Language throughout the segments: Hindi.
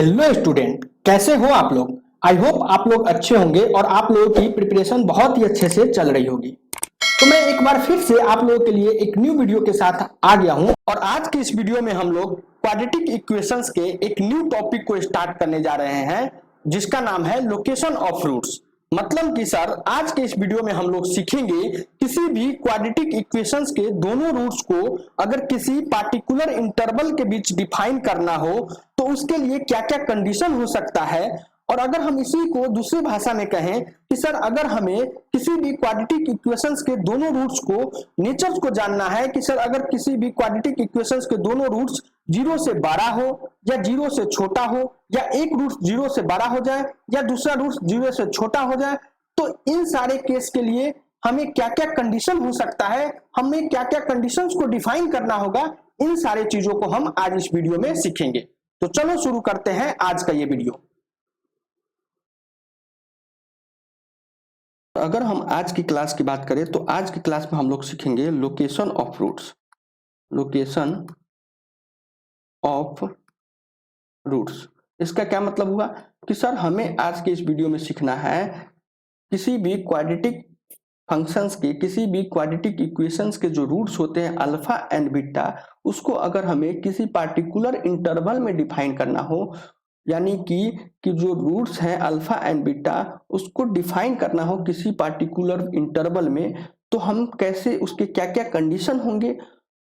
हेलो स्टूडेंट, कैसे हो आप लोग। आई होप आप लोग अच्छे होंगे और आप लोगों की प्रिपरेशन बहुत ही अच्छे से चल रही होगी। तो मैं एक बार फिर से आप लोगों के लिए एक न्यू वीडियो के साथ आ गया हूं और आज के इस वीडियो में हम लोग क्वाड्रेटिक इक्वेशंस के एक न्यू टॉपिक को स्टार्ट करने जा रहे हैं जिसका नाम है लोकेशन ऑफ रूट्स। मतलब कि सर आज के इस वीडियो में हम लोग सीखेंगे किसी भी क्वाड्रेटिक इक्वेशंस के दोनों रूट्स को अगर किसी पार्टिकुलर इंटरवल के बीच डिफाइन करना हो तो उसके लिए क्या क्या कंडीशन हो सकता है। और अगर हम इसी को दूसरी भाषा में कहें कि सर अगर हमें किसी भी क्वाड्रेटिक इक्वेशंस के दोनों रूट्स को नेचर्स को जानना है कि सर अगर किसी भी क्वाड्रेटिक इक्वेशंस के दोनों रूट्स 0 से बड़ा हो या 0 से छोटा हो या एक रूट 0 से बड़ा हो जाए या दूसरा रूट 0 से छोटा हो जाए, तो इन सारे केस के लिए हमें क्या क्या कंडीशन हो सकता है, हमें क्या क्या कंडीशंस को डिफाइन करना होगा, इन सारे चीजों को हम आज इस वीडियो में सीखेंगे। तो चलो शुरू करते हैं आज का ये वीडियो। अगर हम आज की क्लास की बात करें तो आज की क्लास में हम लोग सीखेंगे location of roots. Location of roots इसका क्या मतलब हुआ कि सर हमें आज के इस वीडियो में सीखना है किसी भी क्वाड्रेटिक फंक्शंस के, किसी भी क्वाड्रेटिक इक्वेशंस के जो रूट्स होते हैं अल्फा एंड बीटा, उसको अगर हमें किसी पार्टिकुलर इंटरवल में डिफाइन करना हो, यानी कि जो रूट्स हैं अल्फा एंड बीटा उसको डिफाइन करना हो किसी पार्टिकुलर इंटरवल में, तो हम कैसे, उसके क्या क्या कंडीशन होंगे,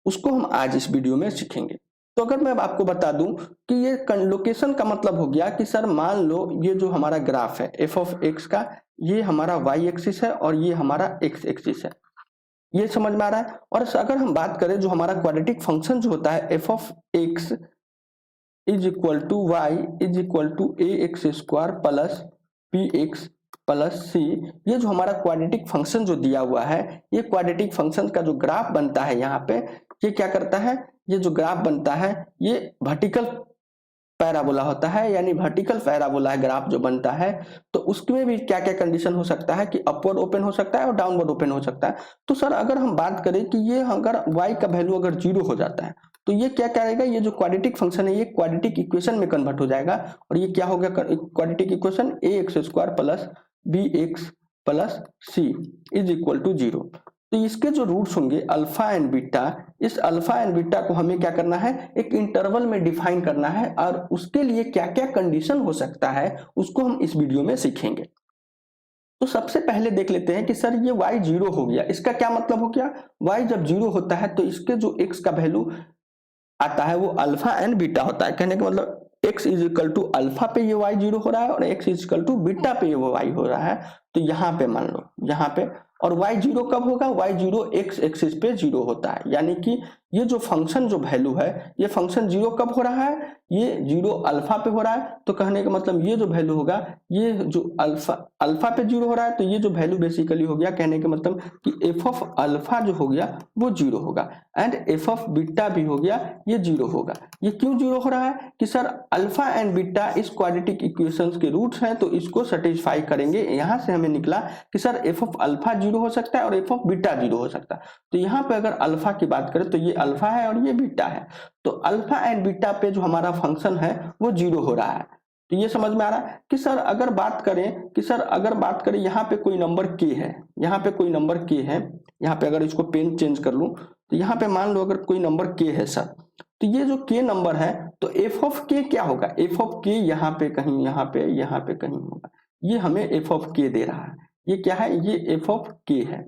उसको हम आज इस वीडियो में सीखेंगे। तो अगर मैं आपको बता दूं कि ये लोकेशन का मतलब हो गया कि सर मान लो ये जो हमारा ग्राफ है एफ ऑफ एक्स का, ये हमारा वाई एक्सिस है और ये हमारा एक्स एक्सिस है, ये समझ में आ रहा है। और अगर हम बात करें जो हमारा क्वाड्रेटिक फंक्शन जो होता है f of x is equal to y is equal to a x square plus b x plus c, ये जो हमारा क्वाड्रेटिक फंक्शन जो दिया हुआ है, ये क्वाड्रेटिक फंक्शन का जो ग्राफ बनता है यहाँ पे, ये क्या करता है, ये जो ग्राफ बनता है ये वर्टिकल पैराबोला होता है, यानी वर्टिकल पैराबोला है ग्राफ जो बनता है। तो उसमें भी क्या क्या कंडीशन हो सकता है कि अपवर्ड ओपन हो सकता है और डाउनवर्ड ओपन हो सकता है। तो सर अगर हम बात करें कि ये अगर y का वैल्यू अगर 0 हो जाता है तो ये क्या करेगा, ये जो क्वाड्रेटिक फंक्शन है ये क्वाड्रेटिक इक्वेशन में कन्वर्ट हो जाएगा और ये क्या हो गया quadratic equation a x square plus b x plus c is equal to 0। तो इसके जो रूट्स होंगे अल्फा एंड बीटा, इस अल्फा एंड बीटा को हमें क्या करना है, एक इंटरवल में डिफाइन करना है और उसके लिए क्या क्या कंडीशन हो सकता है उसको हम इस वीडियो में सीखेंगे। तो सबसे पहले देख लेते हैं कि सर ये y 0 हो गया, इसका क्या मतलब हो गया, y जब 0 होता है तो इसके जो x का वैल्यू आता है वो अल्फा एंड बीटा होता है। कहने का मतलब x is equal to alpha पे ये y 0 हो रहा है और x is equal to beta पे ये y हो रहा है। तो यहाँ पे मान लो यहाँ पे, और y 0 कब होगा, y 0 x एक्सिस पे 0 होता है, यानी कि ये जो फंक्शन जो वैल्यू है ये फंक्शन 0 कब हो रहा है, ये 0 अल्फा पे हो रहा है। तो कहने का मतलब ये जो वैल्यू होगा, ये जो अल्फा पे 0 हो रहा है तो ये जो वैल्यू बेसिकली हो गया, कहने का मतलब कि एफ ऑफ अल्फा जो हो गया वो 0 होगा एंड एफ ऑफ बीटा भी हो गया ये 0 होगा। ये क्यों 0 हो रहा है कि सर अल्फा एंड बीटा इस क्वाड्रेटिक इक्वेशंस के रूट्स हैं तो इसको सेटिस्फाई करेंगे। यहां से हमें निकला कि सर एफ ऑफ अल्फा 0 हो सकता है और एफ ऑफ बीटा 0 हो सकता है। तो यहाँ पे अगर अल्फा की बात करें तो ये अल्फा है और ये बीटा है, तो अल्फा एंड बीटा पे जो हमारा फंक्शन है वो 0 हो रहा है। तो ये समझ में आ रहा है कि सर अगर बात करें कि सर अगर बात करें यहाँ पे कोई नंबर k है, यहाँ पे कोई नंबर k है, यहाँ पे अगर इसको पेन चेंज कर लूं तो यहाँ पे मान लो अगर कोई नंबर k है सर, तो ये जो k नंबर है तो f ऑफ k क्या होगा, f ऑफ k यहाँ पे कहीं, यहाँ पे कहीं होगा, ये हमें f ऑफ k दे रहा है। ये क्या है, ये f ऑफ k है।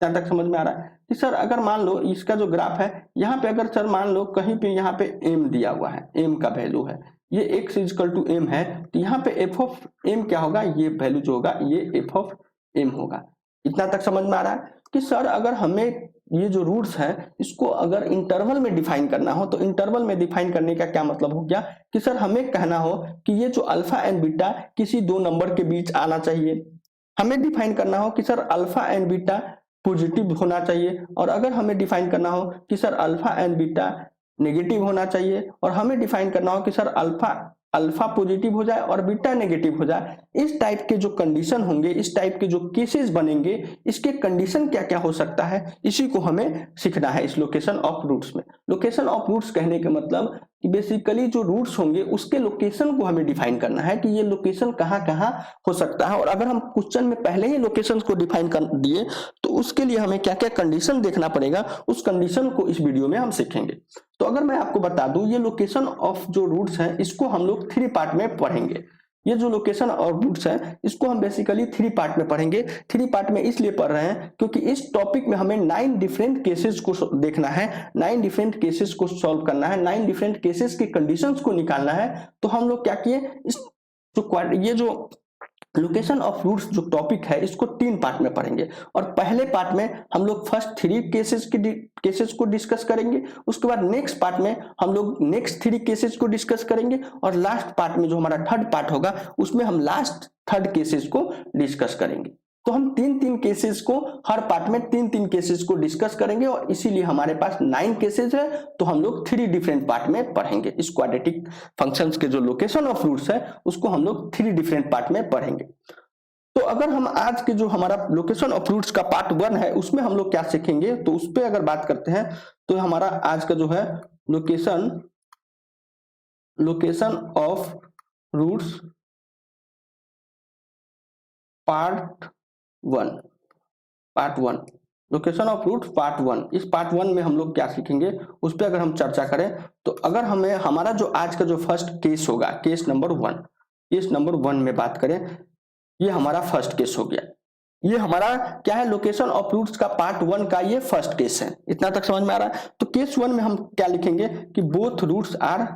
यहाँ तक समझ में आ रहा है कि सर अगर मान लो इसका जो ग्राफ है यहाँ पे अगर सर मान लो कहीं पे यहाँ पे m दिया हुआ है, m का वैल्यू है, ये x इक्वल टू m है, तो यहाँ पे f ऑफ m क्या होगा, ये वैल्यू जो होगा ये f ऑफ m होगा। इतना तक समझ में आ रहा है कि सर अगर हमें ये जो रूट्स है इसको अगर इंटरवल में डिफाइन करना हो तो इंटरवल में डिफाइन करने का क्या मतलब हो गया कि सर हमें कहना हो कि ये जो अल्फा एंड बीटा किसी दो नंबर के बीच आना चाहिए, हमें डिफाइन करना हो कि sir alpha and beta positive होना चाहिए, और अगर हमें डिफाइन करना हो कि sir alpha and beta negative होना चाहिए, और हमें डिफाइन करना हो कि सर अल्फा अल्फा पॉजिटिव हो जाए और बीटा नेगेटिव हो जाए, इस टाइप के जो कंडीशन होंगे, इस टाइप के जो केसेस बनेंगे, इसके कंडीशन क्या क्या हो सकता है, इसी को हमें सीखना है इस लोकेशन ऑफ रूट्स में। लोकेशन ऑफ रूट्स कहने के मतलब कि बेसिकली जो रूट्स होंगे उसके लोकेशन को हमें डिफाइन करना है कि ये लोकेशन कहाँ कहाँ हो सकता है। और अगर हम क्वेश्चन में पहले ही लोकेशन को डिफाइन कर दिए तो उसके लिए हमें क्या क्या कंडीशन देखना पड़ेगा, उस कंडीशन को इस वीडियो में हम सीखेंगे। तो अगर मैं आपको बता दूं, ये लोकेशन ऑफ जो रूट्स हैं इसको हम लोग 3 पार्ट में पढ़ेंगे। ये जो लोकेशन ऑफ रूट्स है इसको हम बेसिकली 3 पार्ट में पढ़ेंगे। 3 पार्ट में इसलिए पढ़ रहे हैं क्योंकि इस टॉपिक में हमें 9 डिफरेंट केसेस को देखना है, 9 डिफरेंट केसेस को सॉल्व करना है, 9 डिफरेंट केसेस के कंडीशंस को निकालना है। तो हम लोग क्या किए, इस ये जो लोकेशन ऑफ रूट्स जो टॉपिक है इसको 3 पार्ट में पढ़ेंगे। और पहले पार्ट में हम लोग फर्स्ट 3 केसेस को डिस्कस करेंगे, उसके बाद नेक्स्ट पार्ट में हम लोग नेक्स्ट 3 केसेस को डिस्कस करेंगे, और लास्ट पार्ट में जो हमारा थर्ड पार्ट होगा उसमें हम लास्ट थर्ड केसेस को डिस्कस करेंगे। तो हम 3-3 केसेस को, हर पार्ट में 3-3 केसेस को डिस्कस करेंगे, और इसीलिए हमारे पास 9 केसेस है। तो हम लोग 3 डिफरेंट पार्ट में पढ़ेंगे। इस क्वाड्रेटिक फंक्शंस के जो लोकेशन ऑफ रूट्स है उसको हम लोग 3 डिफरेंट पार्ट में पढ़ेंगे। तो अगर हम आज के जो हमारा लोकेशन ऑफ रूट्स का पार्ट 1 है उसमें हम लोग क्या सीखेंगे, तो उस पर अगर बात करते हैं तो हमारा आज का जो है location of roots part 1 location of root part 1। इस पार्ट 1 में हम लोग क्या सीखेंगे उस पर अगर हम चर्चा करें तो अगर हमें हमारा जो आज का जो फर्स्ट केस होगा, केस नंबर 1 में बात करें, ये हमारा फर्स्ट केस हो गया। ये हमारा क्या है, लोकेशन ऑफ रूट्स का पार्ट 1 का ये फर्स्ट केस है। इतना तक समझ में आ रहा है। तो केस 1 में हम क्या लिखेंगे कि बोथ रूट्स आर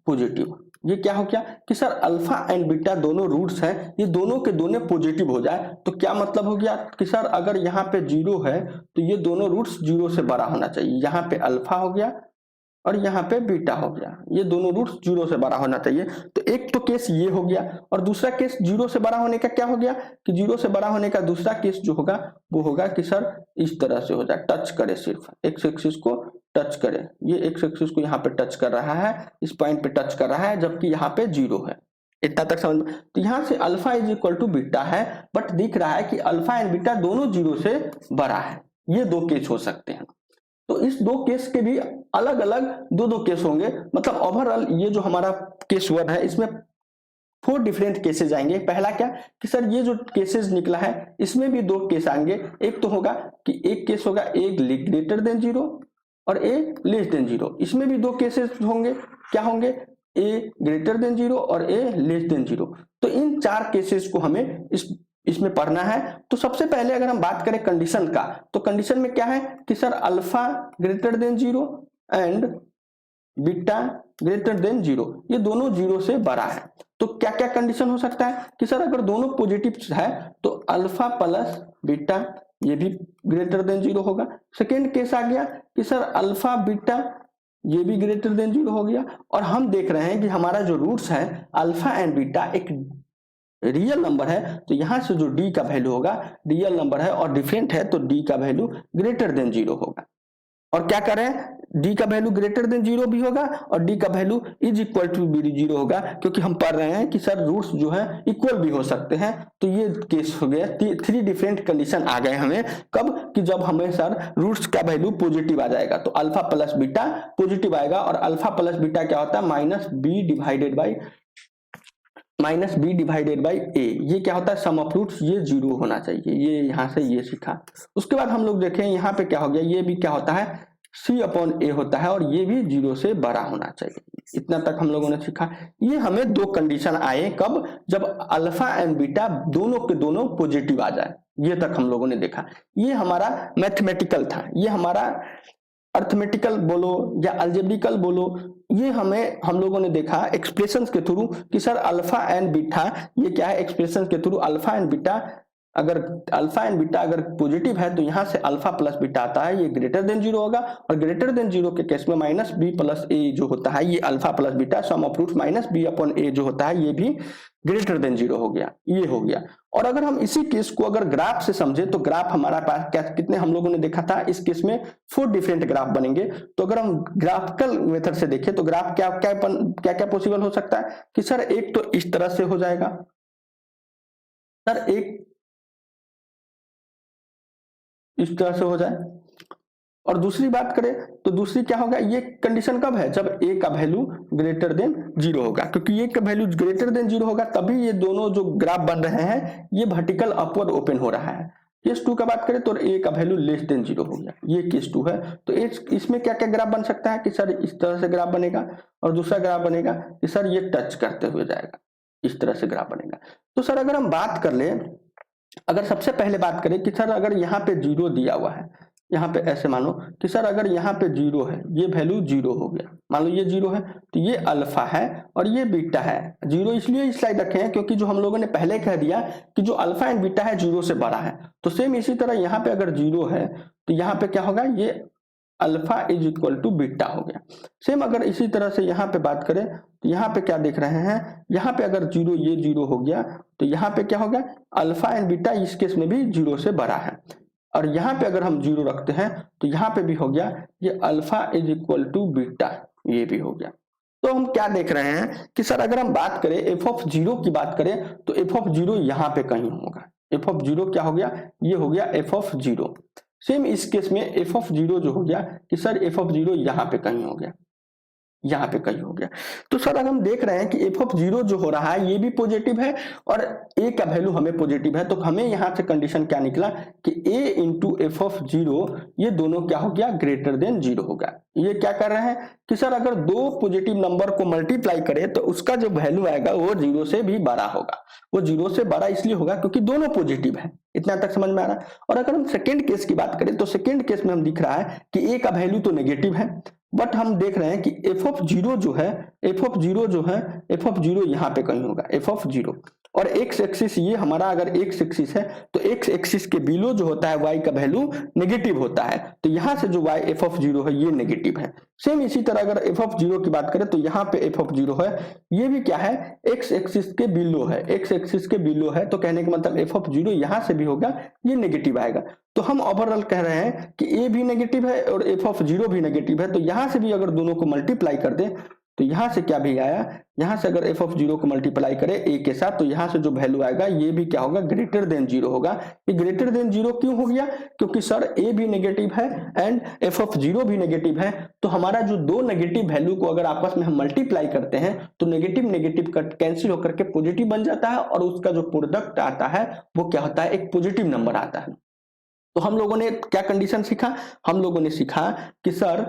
पॉजिटिव। ये क्या हो गया कि सर अल्फा एंड बीटा दोनों रूट्स हैं, ये दोनों के दोनों पॉजिटिव हो जाए। तो क्या मतलब हो गया कि सर अगर यहाँ पे 0 है तो ये दोनों रूट्स 0 से बड़ा होना चाहिए। यहाँ पे अल्फा हो गया और यहाँ पे बीटा हो गया, ये दोनों रूट्स 0 से बड़ा होना चाहिए। तो एक तो केस ये हो गया, और दूसरा केस 0 से बड़ा होने का क्या हो गया कि 0 से बड़ा होने का दूसरा केस जो होगा वो होगा कि सर इस तरह से हो जाए, टच करे, सिर्फ एक्स एक्सिस को टच करे। ये एक्स एक्सिस को यहाँ पे टच कर रहा है, इस पॉइंट पे टच कर रहा है, जबकि यहाँ पे 0 है। इतना तक समझ में। तो यहाँ से alpha is equal to beta है, बट दिख रहा है कि अल्फा एंड बीटा दोनों 0 से बड़ा है। ये 2 केस हो सकते हैं। तो इस 2 केस के भी अलग अलग 2 केस होंगे। मतलब ओवरऑल ये जो हमारा केस 1 है इसमें 4 डिफरेंट केसेस आएंगे। पहला क्या कि सर ये जो केसेस निकला है इसमें भी 2 केस आएंगे। एक तो होगा कि एक केस होगा ए ग्रेटर देन 0 और ए लेस देन 0। इसमें भी 2 केसेस होंगे। क्या होंगे, ए ग्रेटर देन 0 और ए लेस देन 0। तो इन 4 केसेस को हमें इसमें पढ़ना है। तो सबसे पहले अगर हम बात करें कंडीशन का, तो कंडीशन में क्या है कि sir alpha greater than 0 and beta greater than 0, ये दोनों 0 से बड़ा है। तो क्या क्या कंडीशन हो सकता है कि सर अगर दोनों पॉजिटिव है तो अल्फा प्लस बीटा ये भी ग्रेटर देन 0 होगा। सेकेंड केस आ गया कि सर अल्फा बीटा ये भी ग्रेटर देन 0 हो गया। और हम देख रहे हैं कि हमारा जो रूट्स है अल्फा एंड बीटा एक रियल नंबर है, तो यहां से जो डी का वैल्यू होगा रियल नंबर है और डिफरेंट है, तो डी का वैल्यू ग्रेटर देन 0 होगा। और क्या कर रहे हैं, डी का वैल्यू ग्रेटर देन 0 भी होगा और डी का वैल्यू इज इक्वल टू 0 होगा, क्योंकि हम पढ़ रहे हैं कि सर रूट्स जो है इक्वल भी हो सकते हैं। तो ये केस हो गया। 3 डिफरेंट कंडीशन आ गए हमें। कब कि जब हमें सर रूट्स का वैल्यू पॉजिटिव आ जाएगा, तो अल्फा प्लस बीटा पॉजिटिव आएगा। और अल्फा प्लस बीटा क्या होता है, minus b divided by a. ये क्या होता है, सम ऑफ रूट्स, ये 0 होना चाहिए। ये यहां से ये सीखा। उसके बाद हम लोग देखें यहाँ पे क्या हो गया, ये भी क्या होता है, सी अपॉन ए होता है और ये भी 0 से बड़ा होना चाहिए। इतना तक हम लोगों ने सीखा। ये हमें 2 कंडीशन आए, कब, जब अल्फा एंड बीटा दोनों के दोनों पॉजिटिव आ जाए। ये तक हम लोगों ने देखा। ये हमारा मैथमेटिकल था, ये हमारा अर्थमेटिकल बोलो या अलजेब्रिकल बोलो, ये हम लोगों ने देखा एक्सप्रेशंस के थ्रू कि सर अल्फा एंड बीटा ये क्या है, एक्सप्रेशन के थ्रू अल्फा एंड बीटा अगर अल्फा एंड बीटा अगर पॉजिटिव है तो यहाँ से अल्फा प्लस बीटा आता है, ये ग्रेटर देन जीरो होगा, और ग्रेटर देन जीरो के केस में माइनस बी प्लस ए जो होता है ये alpha plus beta sum of roots minus b upon a जो होता है ये भी ग्रेटर देन जीरो हो गया, ये हो गया। और अगर हम इसी केस को अगर ग्राफ से समझे तो ग्राफ हमारा पास क्या कितने हम लोगों ने देखा था, इस केस में 4 डिफरेंट ग्राफ बनेंगे। तो अगर हम ग्राफिकल मेथड से देखें तो ग्राफ क्या क्या क्या क्या पॉसिबल हो सकता है कि सर एक तो इस तरह से हो जाएगा, सर एक इस तरह से हो जाए, और दूसरी बात करें तो दूसरी क्या होगा, ये कंडीशन कब है, जब ए का वैल्यू ग्रेटर देन जीरो होगा, क्योंकि ए का वैल्यू ग्रेटर देन जीरो होगा तभी ये दोनों जो ग्राफ बन रहे हैं ये वर्टिकल अपवर्ड ओपन हो रहा है। केस 2 का बात करें तो ए का वैल्यू लेस देन जीरो हो गया, ये केस 2 है। तो इसमें क्या क्या ग्राफ बन सकता है कि सर इस तरह से ग्राफ बनेगा, और दूसरा ग्राफ बनेगा कि सर ये टच करते हुए जाएगा, इस तरह से ग्राफ बनेगा। तो सर अगर हम बात कर ले, अगर सबसे पहले बात करें कि सर अगर यहाँ पे जीरो दिया हुआ है, यहाँ पे ऐसे मानो कि सर अगर यहाँ पे जीरो है, ये वैल्यू जीरो हो गया, मान लो ये जीरो है तो ये अल्फा है और ये बीटा है। जीरो इसलिए इस स्लाइड रखे हैं क्योंकि जो हम लोगों ने पहले कह दिया कि जो अल्फा एंड बीटा है जीरो से बड़ा है, तो सेम इसी तरह यहाँ पे अगर जीरो है तो यहाँ पे क्या होगा, ये alpha is equal to beta हो गया। सेम अगर इसी तरह से यहाँ पे बात करें तो यहाँ पे क्या देख रहे हैं, यहाँ पे अगर जीरो ये जीरो हो गया तो यहाँ पे क्या होगा, अल्फा एंड बीटा इस केस में भी जीरो से बड़ा है, और यहाँ पे अगर हम जीरो रखते हैं तो यहाँ पे भी हो गया ये alpha is equal to beta, ये भी हो गया। तो हम क्या देख रहे हैं कि सर अगर हम बात करें एफ ऑफ जीरो की बात करें तो एफ ऑफ जीरो यहाँ पे कहीं होगा, एफ ऑफ जीरो क्या हो गया, ये हो गया एफ ऑफ जीरो। सेम इस केस में एफ ऑफ जीरो जो हो गया कि सर एफ ऑफ जीरो यहाँ पे कहीं हो गया, यहाँ पे कहीं हो गया। तो सर अगर हम देख रहे हैं कि एफ ऑफ जीरो जो हो रहा है ये भी पॉजिटिव है और ए का वैल्यू हमें पॉजिटिव है, तो हमें यहाँ से कंडीशन क्या निकला कि ए इंटू एफ ऑफ जीरो ये दोनों क्या हो गया, ग्रेटर देन जीरो होगा। ये क्या कर रहे हैं कि सर अगर दो पॉजिटिव नंबर को मल्टीप्लाई करें तो उसका जो वैल्यू आएगा वो जीरो से भी बड़ा होगा। वो जीरो से बड़ा इसलिए होगा क्योंकि दोनों पॉजिटिव है। इतना तक समझ में आ रहा है। और अगर हम सेकेंड केस की बात करें तो सेकेंड केस में हम दिख रहा है कि ए का वैल्यू तो नेगेटिव है, बट हम देख रहे हैं कि एफ ऑफ जीरो जो है, एफ ऑफ जीरो यहाँ पे कहीं होगा, एफ ऑफ जीरो। और एक्स एक्सिस ये हमारा अगर एक्स एक्सिस है तो एक्स एक्सिस के बिलो जो होता है वाई का वैल्यू नेगेटिव होता है, तो यहाँ से जो वाई एफ ऑफ जीरो है ये नेगेटिव है। सेम इसी तरह अगर एफ ऑफ जीरो की बात करें तो यहाँ पे एफ ऑफ जीरो है, ये भी क्या है, एक्स एक्सिस के बिलो है, एक्स एक्सिस के बिलो है, तो कहने का मतलब एफ ऑफ जीरो यहाँ से भी होगा, ये नेगेटिव आएगा। तो हम ओवरऑल कह रहे हैं कि ए भी नेगेटिव है और एफ ऑफ जीरो भी नेगेटिव है, तो यहाँ से भी अगर दोनों को मल्टीप्लाई कर दे तो यहाँ से क्या भी आया, यहाँ से अगर एफ ऑफ जीरो को मल्टीप्लाई करें ए के साथ तो यहाँ से जो वैल्यू आएगा ये भी क्या होगा, ग्रेटर देन जीरो होगा। ये ग्रेटर देन जीरो क्यों हो गया, क्योंकि सर ए भी नेगेटिव है एंड एफ ऑफ जीरो भी नेगेटिव है, तो हमारा जो दो नेगेटिव वैल्यू को अगर आपस में हम मल्टीप्लाई करते हैं तो नेगेटिव नेगेटिव कैंसिल होकर के पॉजिटिव बन जाता है और उसका जो प्रोडक्ट आता है वो क्या होता है, एक पॉजिटिव नंबर आता है। तो हम लोगों ने क्या कंडीशन सीखा, हम लोगों ने सीखा कि सर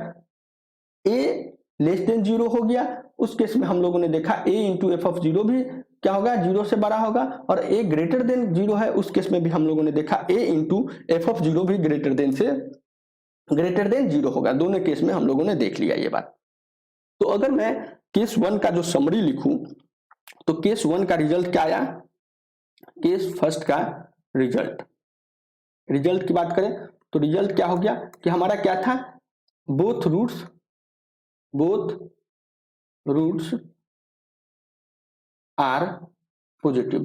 ए लेस देन जीरो हो गया, उस केस में हम लोगों ने देखा ए इंटू एफ ऑफ जीरो भी क्या होगा, जीरो से बड़ा होगा, और ए ग्रेटर देन जीरो है उस केस में भी हम लोगों ने देखा ए इंटू एफ ऑफ जीरो भी ग्रेटर देन जीरो होगा। दोनों केस में हम लोगों ने देख लिया ये बात। तो अगर मैं केस वन का जो समरी लिखूं तो केस वन का रिजल्ट क्या आया, केस फर्स्ट का रिजल्ट की बात करें तो रिजल्ट क्या हो गया कि हमारा क्या था, बोथ रूट्स आर पॉजिटिव,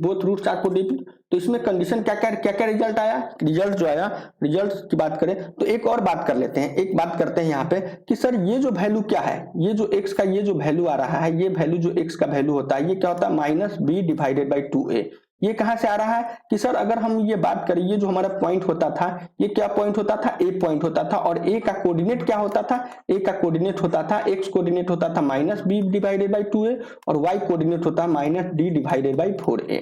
तो इसमें कंडीशन क्या क्या रिजल्ट आया, रिजल्ट की बात करें तो एक और बात कर लेते हैं, एक बात करते हैं यहाँ पे कि सर ये जो वैल्यू क्या है, ये जो x का ये जो वैल्यू आ रहा है, ये वैल्यू जो x का वैल्यू होता है ये क्या होता है, minus b divided by 2a। ये कहां से आ रहा है कि सर अगर हम ये बात करें ये जो हमारा पॉइंट होता था ये क्या पॉइंट होता था, ए पॉइंट होता था, और ए का कोऑर्डिनेट क्या होता था, ए का कोऑर्डिनेट होता था, एक्स कोऑर्डिनेट होता था minus b divided by 2a और वाई कोऑर्डिनेट होता है minus D divided by 4a।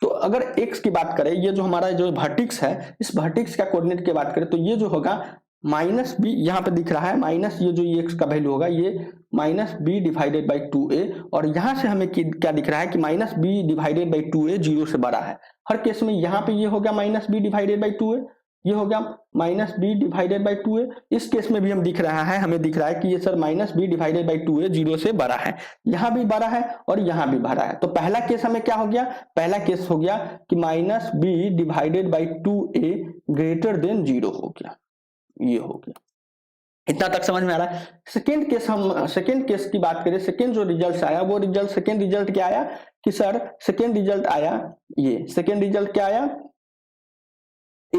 तो अगर x की बात करें, ये जो हमारा जो वर्टेक्स है, इस वर्टेक्स का कोऑर्डिनेट की बात करें तो ये जो होगा माइनस बी, यहाँ पे दिख रहा है माइनस, ये जो ये x का वैल्यू होगा ये minus b divided by 2a, और यहाँ से हमें क्या दिख रहा है कि minus b divided by 2a zero से बड़ा है। हर केस में यहाँ पे ये हो गया minus b divided by 2a, ये हो गया minus b divided by 2a। इस केस में भी हम दिख रहा है, हमें दिख रहा है कि ये sir minus b divided by 2a 0 से बड़ा है, यहाँ भी बड़ा है और यहाँ भी बड़ा है। तो पहला केस हमें क्या हो गया, पहला केस हो गया कि minus b divided by 2a greater than 0 हो गया, ये हो गया। इतना तक समझ में आ रहा है। सेकेंड केस, हम सेकेंड केस की बात करें, सेकेंड जो रिजल्ट आया वो रिजल्ट, सेकेंड रिजल्ट क्या आया कि सर सेकेंड रिजल्ट आया, ये सेकेंड रिजल्ट क्या आया, a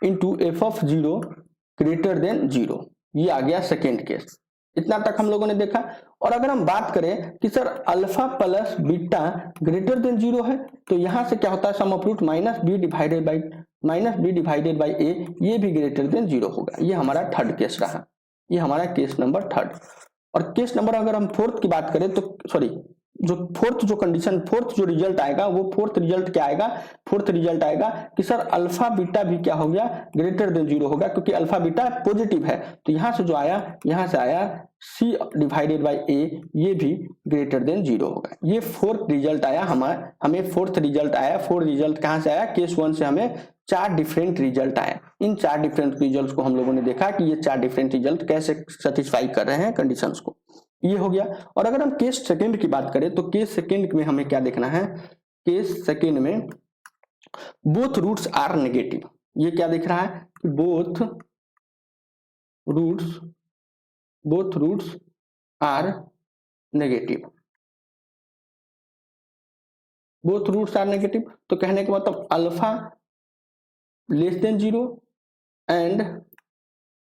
into F of 0 greater than 0, ये आ गया सेकेंड केस। इतना तक हम लोगों ने देखा। और अगर हम बात करें कि sir alpha plus beta greater than 0 है, तो यहां से क्या होता है, sum of root minus b divided by a, ये भी ग्रेटर देन 0 होगा। ये हमारा थर्ड केस रहा, ये हमारा केस नंबर थर्ड। और केस नंबर अगर हम फोर्थ की बात करें तो सॉरी, जो फोर्थ जो कंडीशन, फोर्थ जो रिजल्ट आएगा वो फोर्थ रिजल्ट क्या आएगा, फोर्थ रिजल्ट आएगा कि सर अल्फा बीटा भी क्या हो गया, ग्रेटर देन 0 होगा, क्योंकि अल्फा बीटा पॉजिटिव है। तो यहां से जो आया, यहां से आया सी डिवाइडेड बाई ए, ये भी ग्रेटर देन 0 होगा। ये फोर्थ रिजल्ट आया, हमें फोर्थ रिजल्ट आया। फोर्थ रिजल्ट कहां से आया, केस 1 से हमें 4 डिफरेंट रिजल्ट आए। इन 4 डिफरेंट रिजल्ट को हम लोगों ने देखा कि ये 4 डिफरेंट रिजल्ट कैसे सेटिस्फाई कर रहे हैं कंडीशंस को, ये हो गया। और अगर हम केस सेकंड की बात करें तो केस सेकंड में हमें क्या देखना है, केस सेकंड में बोथ रूट्स आर नेगेटिव। ये क्या दिख रहा है कि both roots are negative, both roots are negative. तो कहने का मतलब alpha less than 0 and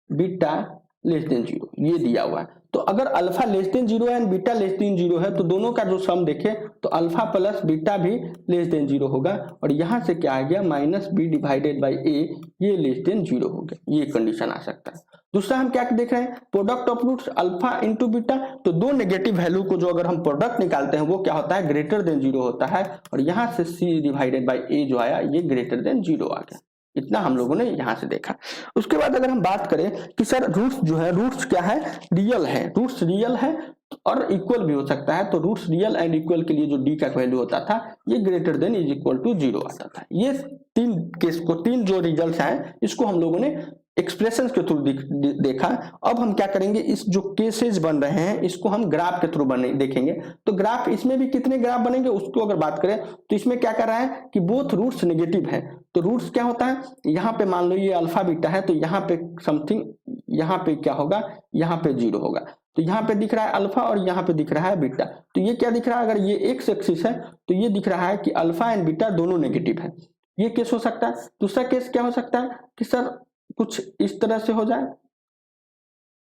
beta less than 0, ये दिया हुआ है। तो अगर alpha less than 0 and beta less than 0 है तो दोनों का जो सम देखे तो अल्फा प्लस बीटा भी लेस देन 0 होगा। और यहां से क्या आ गया, minus b divided by a, ये लेस देन 0 हो गया, ये कंडीशन आ सकता है। दूसरा हम क्या देख रहे हैं, product of roots alpha into beta. तो दो नेगेटिव वैल्यू को जो अगर हम प्रोडक्ट निकालते हैं वो क्या होता है, ग्रेटर देन 0 होता है। और यहां से सी डिवाइडेड बाई ए जो आया ये ग्रेटर देन 0 आ गया। इतना हम लोगों ने यहां से देखा। उसके बाद अगर हम बात करें कि सर रूट्स जो है, रूट्स क्या है, रियल है, रूट्स रियल है और इक्वल भी हो सकता है। तो रूट्स रियल एंड इक्वल के लिए जो डी का वैल्यू होता था ये greater than is equal to 0 आता था। ये तीन केस को, तीन जो रिजल्ट हैं इसको हम लोगों ने एक्सप्रेशन के थ्रू देखा। अब हम क्या करेंगे, इस जो केसेस बन रहे हैं इसको हम ग्राफ के थ्रू देखेंगे। तो ग्राफ, इसमें भी कितने ग्राफ बनेंगे उसको अगर बात करें तो इसमें क्या कर रहा है कि बोथ रूट्स नेगेटिव है। तो रूट्स क्या होता है, यहाँ पे मान लो ये अल्फा बीटा है तो यहाँ पे समथिंग, यहाँ पे क्या होगा, यहाँ पे 0 होगा। तो यहाँ पे दिख रहा है अल्फा और यहाँ पे दिख रहा है बीटा। तो ये क्या दिख रहा है, अगर ये एक्स एक्सिस है तो ये दिख रहा है कि अल्फा एंड बीटा दोनों नेगेटिव है। ये केस हो सकता है। दूसरा केस क्या हो सकता है कि सर कुछ इस तरह से हो जाए,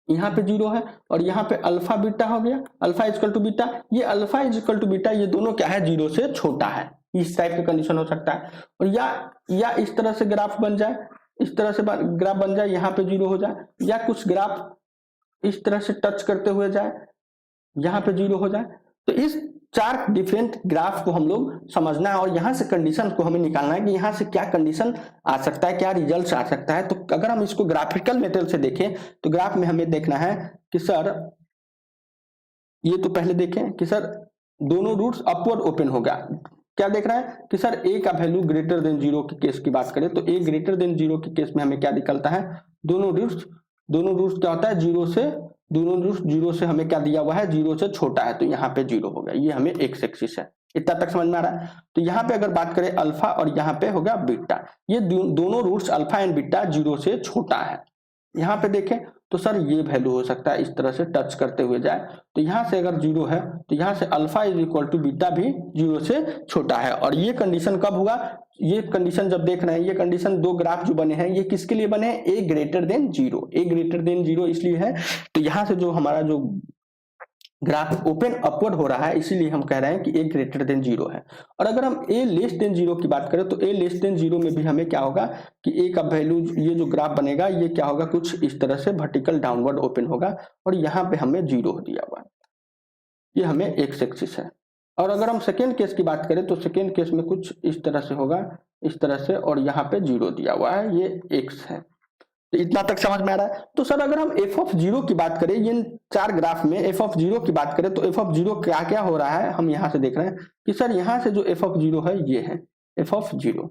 यहाँ पे 0 है और यहाँ पे अल्फा बीटा हो गया, अल्फा इजकल टू बीटा। ये अल्फा इजकल टू बीटा ये दोनों क्या है, 0 से छोटा है। इस टाइप का कंडीशन हो सकता है। और या इस तरह से ग्राफ बन जाए, इस तरह से ग्राफ बन जाए, यहाँ पे 0 हो जाए, या कुछ ग्राफ इस तरह से टच करते हुए जाए, यहाँ पे 0 हो जाए। तो इस 4 डिफरेंट ग्राफ को हम लोग समझना है और यहाँ से कंडीशन को हमें निकालना है कि यहाँ से क्या कंडीशन आ सकता है, क्या रिजल्ट आ सकता है। तो अगर हम इसको ग्राफिकल मेथड से देखें तो ग्राफ में हमें देखना है कि सर ये तो पहले देखें कि सर दोनों रूट्स अपवर्ड ओपन होगा। क्या देख रहा है कि सर ए का वैल्यू ग्रेटर देन 0 के केस की बात करें तो ए ग्रेटर देन 0 के केस में हमें क्या निकलता है, दोनों रूट्स क्या होता है, 0 से हमें क्या दिया हुआ है, 0 से छोटा है। तो यहाँ पे 0 हो गया, ये हमें एक्स एक्सिस है। इतना तक समझ में आ रहा है। तो यहाँ पे अगर बात करें अल्फा और यहाँ पे होगा बीटा, ये दोनों रूट्स अल्फा एंड बीटा 0 से छोटा है। यहाँ पे देखें तो सर ये वैल्यू हो सकता है इस तरह से टच करते हुए जाए। तो यहाँ से अगर 0 है तो यहाँ से alpha is equal to beta भी 0 से छोटा है। और ये कंडीशन कब हुआ, ये कंडीशन जब देख रहे हैं, ये कंडीशन दो ग्राफ जो बने हैं ये किसके लिए बने हैं, ए ग्रेटर देन 0। ए ग्रेटर देन 0 इसलिए है तो यहाँ से जो हमारा जो ग्राफ ओपन अपवर्ड हो रहा है इसीलिए हम कह रहे हैं कि ए ग्रेटर देन 0 है। और अगर हम ए लेस देन 0 की बात करें तो ए लेस देन 0 में भी हमें क्या होगा कि ए का वैल्यू, ये जो ग्राफ बनेगा ये क्या होगा, कुछ इस तरह से वर्टिकल डाउनवर्ड ओपन होगा और यहाँ पे हमें 0 दिया हुआ है, ये हमें एक्स एक्सिस है। और अगर हम सेकेंड केस की बात करें तो सेकेंड केस में कुछ इस तरह से होगा, इस तरह से, और यहाँ पे 0 दिया हुआ है, ये एक्स है। तो इतना तक समझ में आ रहा है। तो सर अगर हम एफ ऑफ 0 की बात करें, इन 4 ग्राफ में एफ ऑफ 0 की बात करें तो एफ ऑफ 0 क्या क्या हो रहा है, हम यहाँ से देख रहे हैं कि सर यहाँ से जो एफ ऑफ 0 है ये है एफ ऑफ 0।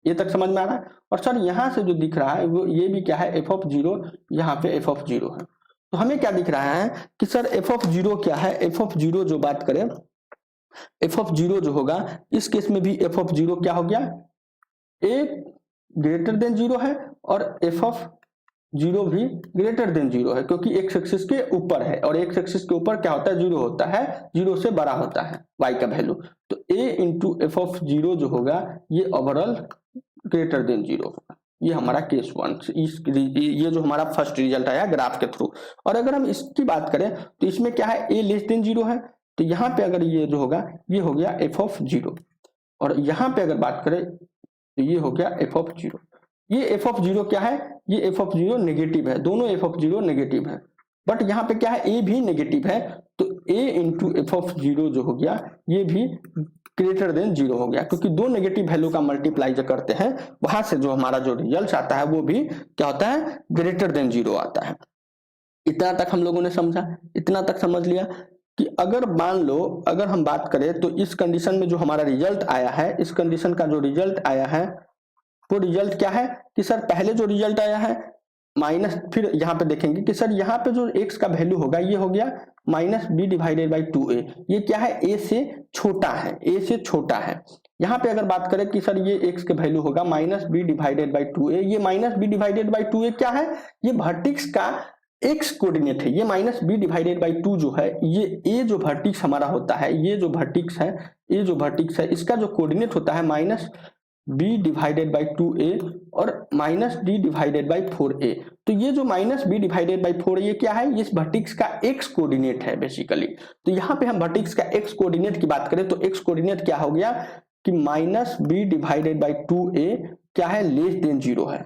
ये तक समझ में आ रहा है। और सर यहाँ से जो दिख रहा है वो ये भी क्या है, एफ ऑफ जीरो, यहाँ पे एफ ऑफ जीरो है। तो हमें क्या दिख रहा है कि सर एफ ऑफ जीरो क्या है, एफ ऑफ जीरो जो बात करें, एफ ऑफ जीरो जो होगा इस केस में भी एफ ऑफ जीरो क्या हो गया, ए ग्रेटर देन जीरो है और एफ ऑफ जीरो भी ग्रेटर देन जीरो है, क्योंकि एक्स एक्सिस के ऊपर है और एक्स एक्सिस के ऊपर क्या होता है, जीरो होता है, जीरो से बड़ा होता है वाई का वैल्यू। तो ए इंटू एफ ऑफ जीरो जो होगा ये ओवरऑल ग्रेटर देन जीरो होगा। ये हमारा केस वन, ये जो हमारा फर्स्ट रिजल्ट आया ग्राफ के थ्रू। और अगर हम इसकी बात करें तो इसमें क्या है, ए लेस देन जीरो है, तो यहाँ पे अगर ये जो होगा ये हो गया एफ ऑफ जीरो, और यहाँ पे अगर बात करें तो ये हो गया एफ ऑफ जीरो। ये एफ ऑफ जीरो क्या है, ये एफ ऑफ जीरो नेगेटिव है, दोनों एफ ऑफ जीरो नेगेटिव है, बट यहाँ पे क्या है, ए भी नेगेटिव है, तो ए इंटू एफ ऑफ जीरो जो हो गया ये भी ग्रेटर देन जीरो हो गया, क्योंकि दो नेगेटिव वैल्यू का मल्टीप्लाई जो करते हैं वहां से जो हमारा जो रिजल्ट आता है वो भी क्या होता है, ग्रेटर देन जीरो आता है। इतना तक हम लोगों ने समझा, इतना तक समझ लिया कि अगर मान लो अगर हम बात करें तो इस कंडीशन में जो हमारा रिजल्ट आया है, इस कंडीशन का जो रिजल्ट आया है वो रिजल्ट क्या है कि सर पहले जो रिजल्ट आया है माइनस, फिर यहाँ पे देखेंगे कि सर यहाँ पे जो x का वैल्यू होगा ये हो गया minus b divided by 2a, ये क्या है, a से छोटा है, a से छोटा है। यहाँ पे अगर बात करें कि सर ये x के वैल्यू होगा minus b divided by 2a, ये minus b divided by 2a क्या है, ये वर्टिक्स का x कोऑर्डिनेट है, ये माइनस बी डिवाइडेड बाई 2 जो है ये a जो वर्टिक्स हमारा होता है, ये जो वर्टिक्स है, ये जो वर्टिक्स है इसका जो कोऑर्डिनेट होता है minus b divided by 2a और minus d divided by 4a। तो ये जो माइनस b डिवाइडेड बाई 4 ये क्या है, इस वर्टिक्स का x कोऑर्डिनेट है बेसिकली। तो यहाँ पे हम वर्टिक्स का x कोऑर्डिनेट की बात करें तो x कोऑर्डिनेट क्या हो गया कि minus b divided by 2a क्या है, लेस देन जीरो है।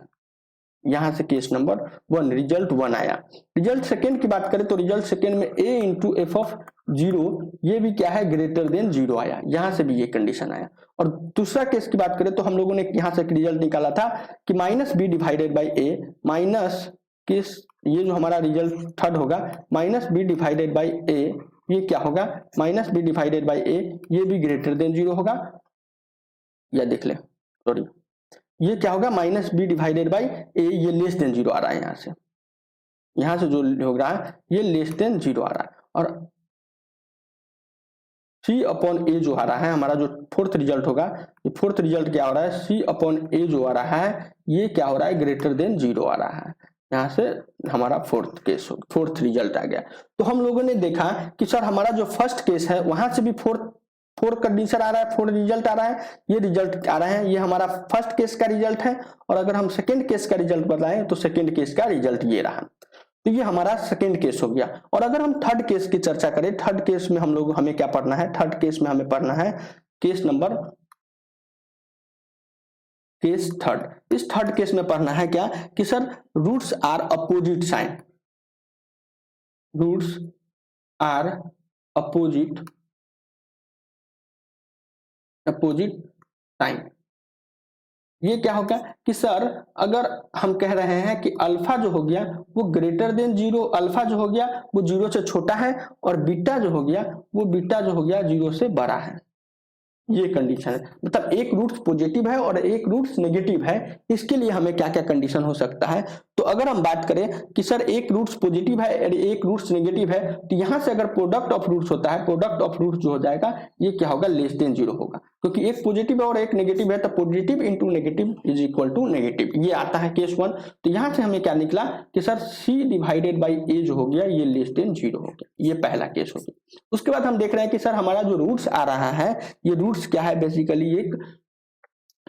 यहां से case number one, result one आया। रिजल्ट सेकेंड की बात करें तो रिजल्ट सेकेंड में a into F of zero ये भी क्या है, ग्रेटर देन जीरो आया, यहां से भी ये कंडीशन आया। और दूसरा केस की बात करें तो हम लोगों ने यहां से रिजल्ट निकाला था कि minus b divided by a minus किस, ये जो हमारा रिजल्ट थर्ड होगा minus b divided by a, ये क्या होगा minus b divided by a, ये भी ग्रेटर देन जीरो होगा। या देख ले सॉरी, ये क्या होगा minus b divided by a, ये लेस देन जीरो आ रहा है, यहां से जो हो रहा है ये लेस देन जीरो आ रहा है। और सी अपॉन ए जो आ रहा है हमारा जो फोर्थ रिजल्ट होगा, ये फोर्थ रिजल्ट क्या हो रहा है, सी अपॉन ए जो आ रहा है ये क्या हो रहा है, ग्रेटर देन जीरो आ रहा है। यहाँ से हमारा फोर्थ केस हो, फोर्थ रिजल्ट आ गया। तो हम लोगों ने देखा कि सर हमारा जो फर्स्ट केस है वहां से भी फोर कंडीशन आ रहा है, फोर रिजल्ट आ रहा है, ये रिजल्ट आ रहा है, ये हमारा फर्स्ट केस का रिजल्ट है। और अगर हम सेकेंड केस का रिजल्ट बताएं तो सेकेंड केस का रिजल्ट ये रहा, तो ये हमारा सेकेंड केस हो गया। और अगर हम थर्ड केस की चर्चा करें, थर्ड केस में हमें क्या पढ़ना है, थर्ड केस में हमें पढ़ना है केस थर्ड। इस थर्ड केस में पढ़ना है क्या कि sir roots are opposite sign, roots are opposite sign. ये क्या होगा कि सर अगर हम कह रहे हैं कि अल्फा जो हो गया वो ग्रेटर देन जीरो, अल्फा जो हो गया वो जीरो से छोटा है और बीटा जो हो गया जीरो से बड़ा है, ये कंडीशन है। मतलब एक रूट्स पॉजिटिव है और एक रूट्स नेगेटिव है, इसके लिए हमें क्या क्या कंडीशन हो सकता है। तो अगर हम बात करें कि सर एक रूट्स पॉजिटिव है और एक रूट्स नेगेटिव है, तो यहां से अगर प्रोडक्ट ऑफ रूट्स होता है, प्रोडक्ट ऑफ रूट्स जो हो जाएगा ये क्या होगा, लेस देन जीरो होगा, क्योंकि एक पॉजिटिव है और एक नेगेटिव है, तो positive into negative is equal to negative, ये आता है केस वन। तो यहां से हमें क्या निकला कि सर सी डिवाइडेड बाई ए जो हो गया ये लेस देन जीरो हो गया, ये पहला केस हो गया। उसके बाद हम देख रहे हैं कि सर हमारा जो रूट्स आ रहा है ये रूट्स क्या है, बेसिकली एक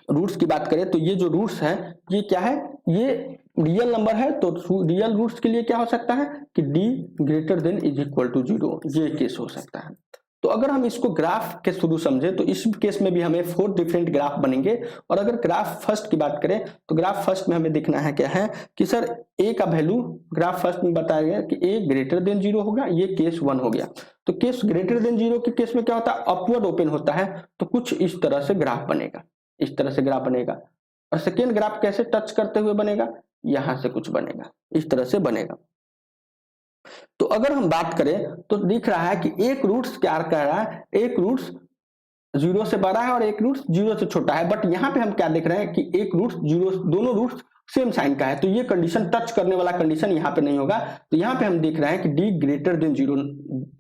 रूट्स की बात करें तो ये जो रूट्स है ये क्या है, ये रियल नंबर है। तो रियल रूट्स के लिए क्या हो सकता है कि d greater than is equal to zero, ये केस हो सकता है। तो अगर हम इसको ग्राफ के थ्रू समझे तो इस केस में भी हमें 4 डिफरेंट ग्राफ बनेंगे। और अगर ग्राफ फर्स्ट की बात करें तो ग्राफ फर्स्ट में हमें देखना है क्या है कि सर a का वैल्यू ग्राफ फर्स्ट में बताया गया कि a ग्रेटर देन जीरो होगा, ये केस वन हो गया। तो केस ग्रेटर देन जीरो के केस में क्या होता है, अपवर्ड ओपन होता है, तो कुछ इस तरह से ग्राफ बनेगा, इस तरह से ग्राफ बनेगा। और सेकेंड ग्राफ कैसे टच करते हुए बनेगा, यहां से कुछ बनेगा, इस तरह से बनेगा। तो अगर हम बात करें तो दिख रहा है कि एक रूट्स क्या कह रहा है, एक रूट्स जीरो से बड़ा है और एक रूट जीरो से छोटा है। बट यहाँ पे हम क्या देख रहे हैं कि एक रूट जीरो, दोनों रूट सेम साइन का है, तो ये कंडीशन टच करने वाला कंडीशन यहाँ पे नहीं होगा। तो यहाँ पे हम देख रहे हैं कि D greater than zero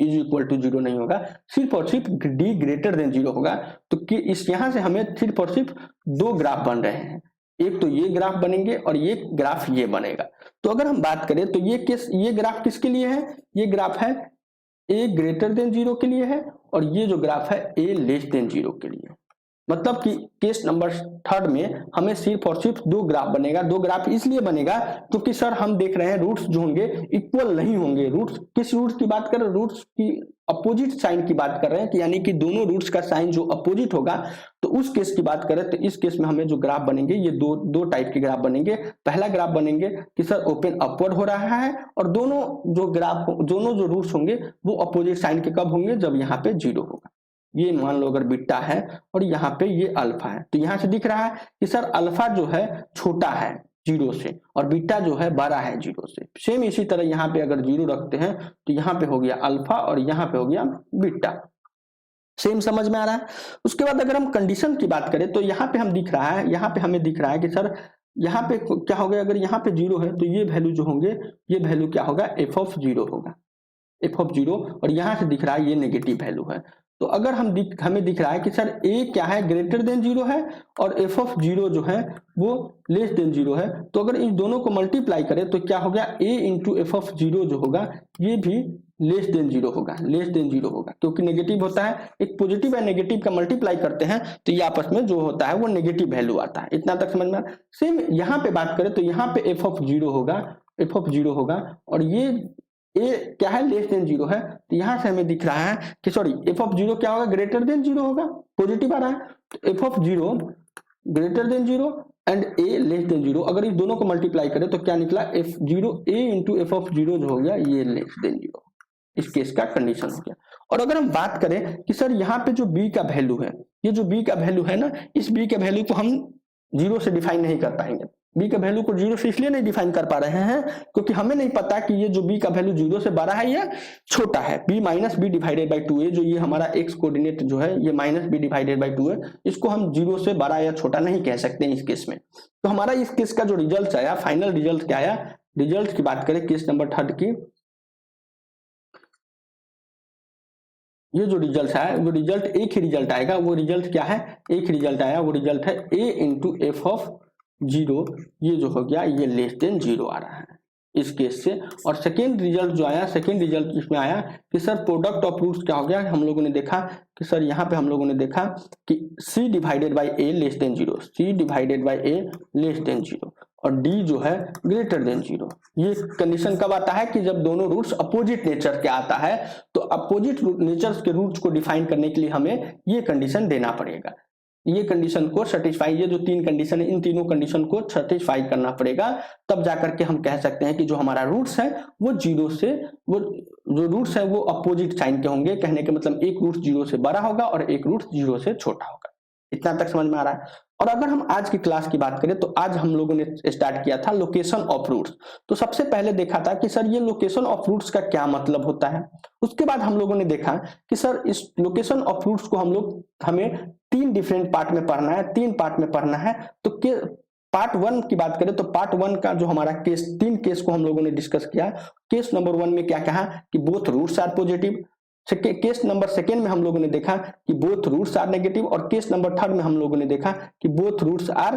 is equal to zero नहीं होगा, सिर्फ और सिर्फ डी ग्रेटर देन जीरो होगा। तो इस यहाँ से हमें सिर्फ और सिर्फ दो ग्राफ बन रहे हैं, एक तो ये ग्राफ बनेंगे और ये ग्राफ ये बनेगा। तो अगर हम बात करें तो ये ग्राफ किसके लिए है, ये ग्राफ है ए ग्रेटर देन जीरो के लिए है, और ये जो ग्राफ है ए लेस देन जीरो के लिए। मतलब कि केस नंबर थर्ड में हमें सिर्फ और सिर्फ दो ग्राफ बनेगा। दो ग्राफ इसलिए बनेगा क्योंकि सर हम देख रहे हैं रूट्स जो होंगे इक्वल नहीं होंगे। रूट्स किस रूट्स की बात कर रहे हैं, रूट्स की अपोजिट साइन की बात कर रहे हैं, कि यानी कि दोनों रूट्स का साइन जो अपोजिट होगा, तो उस केस की बात करें तो इस केस में हमें जो ग्राफ बनेंगे ये दो टाइप के ग्राफ बनेंगे। पहला ग्राफ बनेंगे कि सर ओपन अपवर्ड हो रहा है, और दोनों जो रूट्स होंगे वो अपोजिट साइन के कब होंगे, जब यहाँ पे जीरो होगा। ये मान लो अगर बीटा है और यहाँ पे ये अल्फा है, तो यहाँ से दिख रहा है कि सर अल्फा जो है छोटा है जीरो से और बीटा जो है बड़ा है जीरो से। सेम इसी तरह यहाँ पे अगर जीरो रखते हैं तो यहाँ पे हो गया अल्फा और यहाँ पे हो गया बीटा। सेम समझ में आ रहा है। उसके बाद अगर हम कंडीशन की बात करें तो यहाँ पे हम दिख रहा है, यहाँ पे हमें दिख रहा है कि सर यहाँ पे क्या हो गया, अगर यहाँ पे जीरो है तो ये वैल्यू जो होंगे, ये वैल्यू क्या होगा, एफ ऑफ जीरो होगा, एफ ऑफ जीरो। और यहाँ से दिख रहा है ये नेगेटिव वैल्यू है। तो अगर हमें दिख रहा है कि सर ए क्या है, ग्रेटर देन जीरो है, और एफ ऑफ जीरो जो है वो लेस देन जीरो है, तो अगर इन दोनों को मल्टीप्लाई करें तो क्या हो गया, ए इंटू एफ ऑफ जीरो जो होगा ये भी लेस देन जीरो होगा, लेस देन जीरो होगा, क्योंकि नेगेटिव होता है, एक पॉजिटिव या नेगेटिव का मल्टीप्लाई करते हैं तो ये आपस में जो होता है वो नेगेटिव वैल्यू आता है। इतना तक समझ में। सेम यहाँ पे बात करें तो यहाँ पे एफ ऑफ जीरो होगा, एफ ऑफ जीरो होगा, और ये ए क्या है, लेस देन जीरो है, तो यहां से हमें दिख रहा है कि सॉरी एफ ऑफ जीरो क्या होगा, ग्रेटर देन जीरो होगा, पॉजिटिव आ रहा है, तो F of zero greater than zero and A less than zero. अगर इस दोनों को मल्टीप्लाई करें तो क्या निकला, F zero A into F of zero जो हो गया ये लेस देन जीरो। इस केस का कंडीशन हो गया। और अगर हम बात करें कि सर यहाँ पे जो बी का वैल्यू है, ये जो बी का वैल्यू है ना, इस बी के वैल्यू को हम जीरो से डिफाइन नहीं कर पाएंगे। बी का वैल्यू को जीरो से इसलिए नहीं डिफाइन कर पा रहे हैं क्योंकि हमें नहीं पता कि ये जो बी का वैल्यू जीरो से बड़ा है या छोटा है। B minus b divided by two है, जो ये हमारा एक्स कोऑर्डिनेट जो है ये minus b divided by two है, इसको हम जीरो से बड़ा या छोटा नहीं कह सकते इस केस में। तो हमारा इस केस का जो रिजल्ट आया, फाइनल रिजल्ट क्या आया, रिजल्ट की बात करें केस नंबर थर्ड की, ये जो रिजल्ट है वो रिजल्ट एक ही रिजल्ट आएगा। वो रिजल्ट क्या है, एक रिजल्ट आया, वो रिजल्ट है ए इंटू एफ ऑफ जीरो, ये जो हो गया ये लेस देन जीरो आ रहा है इस केस से। और सेकेंड रिजल्ट जो आया, सेकेंड रिजल्ट इसमें आया कि सर प्रोडक्ट ऑफ रूट्स क्या हो गया, हम लोगों ने देखा कि सर यहाँ पे हम लोगों ने देखा कि c divided by a less than zero, c divided by a less than zero, और डी जो है ग्रेटर देन जीरो। ये कंडीशन कब आता है कि जब दोनों रूट्स अपोजिट नेचर के आता है। तो अपोजिट नेचर के रूट्स को डिफाइन करने के लिए हमें ये कंडीशन देना पड़ेगा, ये कंडीशन को सेटिस्फाई, ये जो तीन कंडीशन है इन तीनों कंडीशन को सेटिस्फाई करना पड़ेगा, तब जाकर के हम कह सकते हैं कि जो हमारा रूट्स है वो जीरो से, वो जो रूट्स है वो अपोजिट साइन के होंगे। कहने के मतलब एक रूट जीरो से बड़ा होगा और एक रूट जीरो से छोटा होगा। इतना तक समझ में आ रहा है। और अगर हम आज की क्लास की बात करें तो आज हम लोगों ने स्टार्ट किया था लोकेशन ऑफ रूट्स। तो सबसे पहले देखा था कि सर ये लोकेशन ऑफ रूट्स का क्या मतलब होता है। उसके बाद हम लोगों ने देखा कि सर इस लोकेशन ऑफ रूट्स को हमें तीन डिफरेंट पार्ट में पढ़ना है, तीन पार्ट में पढ़ना है। तो पार्ट वन की बात करें तो पार्ट वन का जो हमारा केस, तीन केस को हम लोगों ने डिस्कस किया। केस नंबर वन में क्या कहा कि both roots are positive. Case number second में हम लोगों ने देखा कि बोथ रूट्स आर नेगेटिव, और केस नंबर थर्ड में हम लोगों ने देखा कि both roots are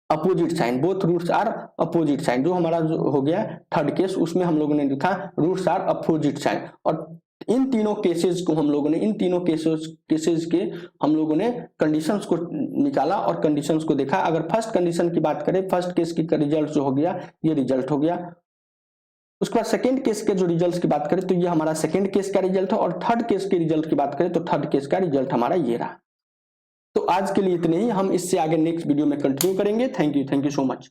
opposite sign, both roots are opposite sign. जो हमारा हो गया थर्ड केस, उसमें हम लोगों ने देखा रूट्स आर अपोजिट साइन। और इन तीनों केसेस को हम लोगों ने, इन तीनों केसेस के हम लोगों ने कंडीशंस को निकाला और कंडीशंस को देखा। अगर फर्स्ट कंडीशन की बात करें, फर्स्ट केस की रिजल्ट जो हो गया ये रिजल्ट हो गया। उसके बाद सेकेंड केस के जो रिजल्ट्स की बात करें तो ये हमारा सेकेंड केस का रिजल्ट है, और थर्ड केस के रिजल्ट की बात करें तो थर्ड केस का रिजल्ट हमारा ये रहा। तो आज के लिए इतने ही, हम इससे आगे नेक्स्ट वीडियो में कंटिन्यू करेंगे। Thank you so much.